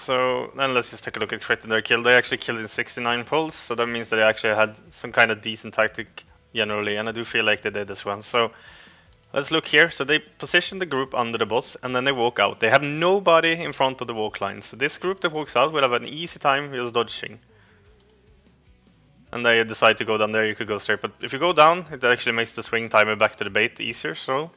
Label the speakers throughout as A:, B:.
A: So then let's just take a look at crit in their kill. They actually killed in 69 pulls, so that means that they actually had some kind of decent tactic generally, and I do feel like they did as well. So let's look here. So they position the group under the boss, and then they walk out. They have nobody in front of the walk line. So this group that walks out will have an easy time just dodging. And they decide to go down there, you could go straight. But if you go down, it actually makes the swing timer back to the bait easier. So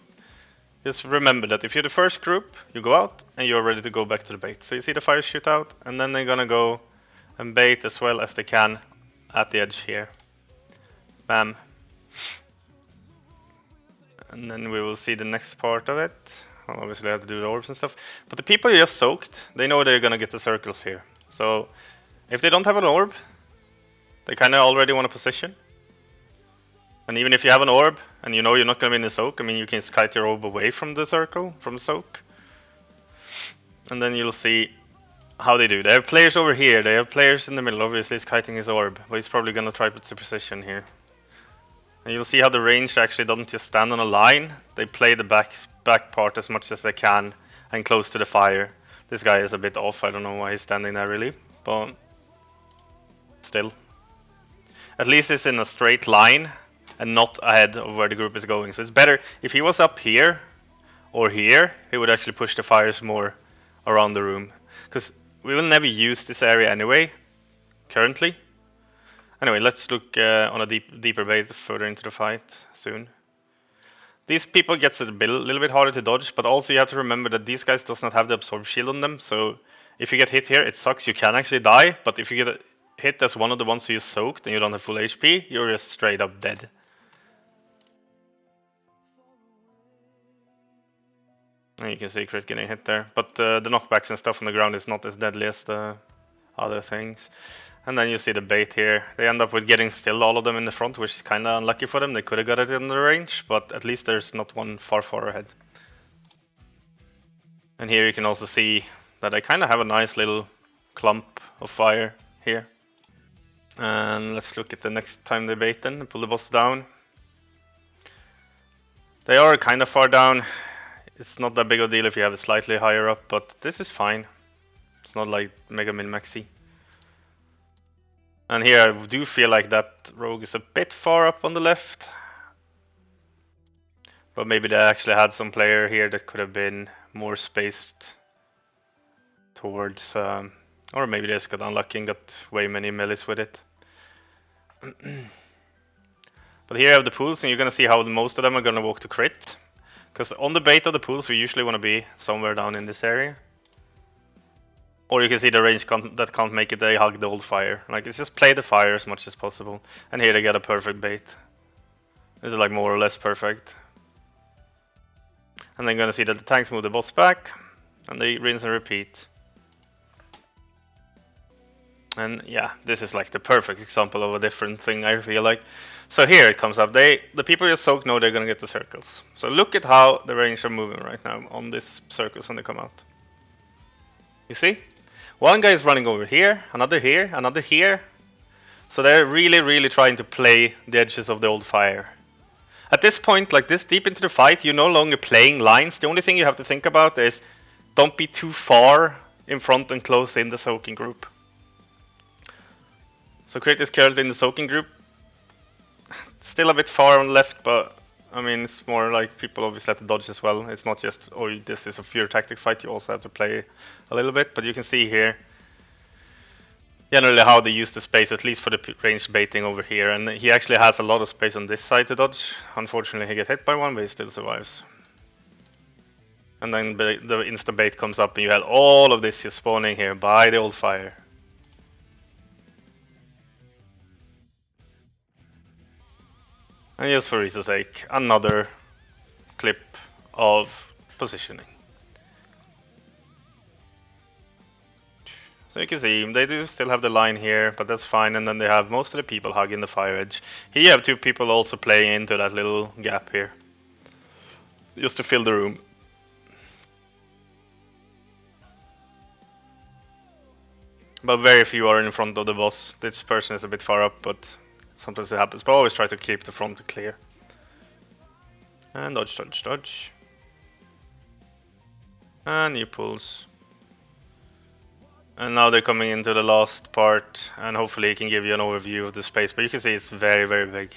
A: just remember that if you're the first group, you go out and you're ready to go back to the bait. So you see the fire shoot out, and then they're gonna go and bait as well as they can at the edge here. Bam. And then we will see the next part of it. I'll obviously have to do the orbs and stuff. But the people just soaked, they know they're gonna get the circles here. So if they don't have an orb, they kinda already want a position. And even if you have an orb, and you know you're not gonna be in the soak, I mean you can kite your orb away from the circle, from the soak. And then you'll see how they do. They have players over here, they have players in the middle, obviously he's kiting his orb, but he's probably gonna try to put the position here. And you'll see how the range actually doesn't just stand on a line, they play the back part as much as they can and close to the fire. This guy is a bit off, I don't know why he's standing there really, but still. At least it's in a straight line and not ahead of where the group is going. So it's better if he was up here or here, he would actually push the fires more around the room. Because we will never use this area anyway, currently. Anyway, let's look on a deeper base further into the fight soon. These people gets a little bit harder to dodge, but also you have to remember that these guys does not have the absorb shield on them. So if you get hit here, it sucks, you can actually die. But if you get hit as one of the ones who is soaked and you don't have full HP, you're just straight up dead. And you can see crit getting hit there, but the knockbacks and stuff on the ground is not as deadly as the other things. And then you see the bait here. They end up with getting still all of them in the front, which is kind of unlucky for them. They could have got it in the range, but at least there's not one far ahead. And here you can also see that I kind of have a nice little clump of fire here. And let's look at the next time they bait then, pull the boss down. They are kind of far down. It's not that big of a deal if you have it slightly higher up, but this is fine. It's not like Mega Min Maxi. And here I do feel like that rogue is a bit far up on the left. But maybe they actually had some player here that could have been more spaced towards, or maybe they just got unlucky and got way many melees with it. But here I have the pools, and you're gonna see how most of them are gonna walk to crit. Because on the bait of the pools, we usually want to be somewhere down in this area. Or you can see the range that can't make it, they hug the old fire. Like, it's just play the fire as much as possible. And here they get a perfect bait. This is like more or less perfect. And then gonna see that the tanks move the boss back. And they rinse and repeat. And yeah, this is like the perfect example of a different thing, I feel like. So here it comes up. The people just soak know they're gonna get the circles. So look at how the range are moving right now on these circles when they come out. You see? One guy is running over here, another here, another here. So they're really trying to play the edges of the old fire. At this point, like this deep into the fight, you're no longer playing lines. The only thing you have to think about is don't be too far in front and close in the soaking group. So Crit is currently in the soaking group. Still a bit far on the left, but I mean it's more like people obviously have to dodge as well. It's not just, oh, this is a pure tactic fight, you also have to play a little bit. But you can see here generally how they use the space, at least for the range baiting over here. And he actually has a lot of space on this side to dodge. Unfortunately he gets hit by one, but he still survives. And then the insta bait comes up and you have all of this just spawning here by the old fire. And just for reason's sake, another clip of positioning. So you can see, they do still have the line here, but that's fine, and then they have most of the people hugging the fire edge. Here you have two people also playing into that little gap here. Just to fill the room. But very few are in front of the boss. This person is a bit far up, but sometimes it happens. But always try to keep the front clear. And dodge, dodge, dodge. And new pulls. And now they're coming into the last part, and hopefully it can give you an overview of the space. But you can see it's very, very big.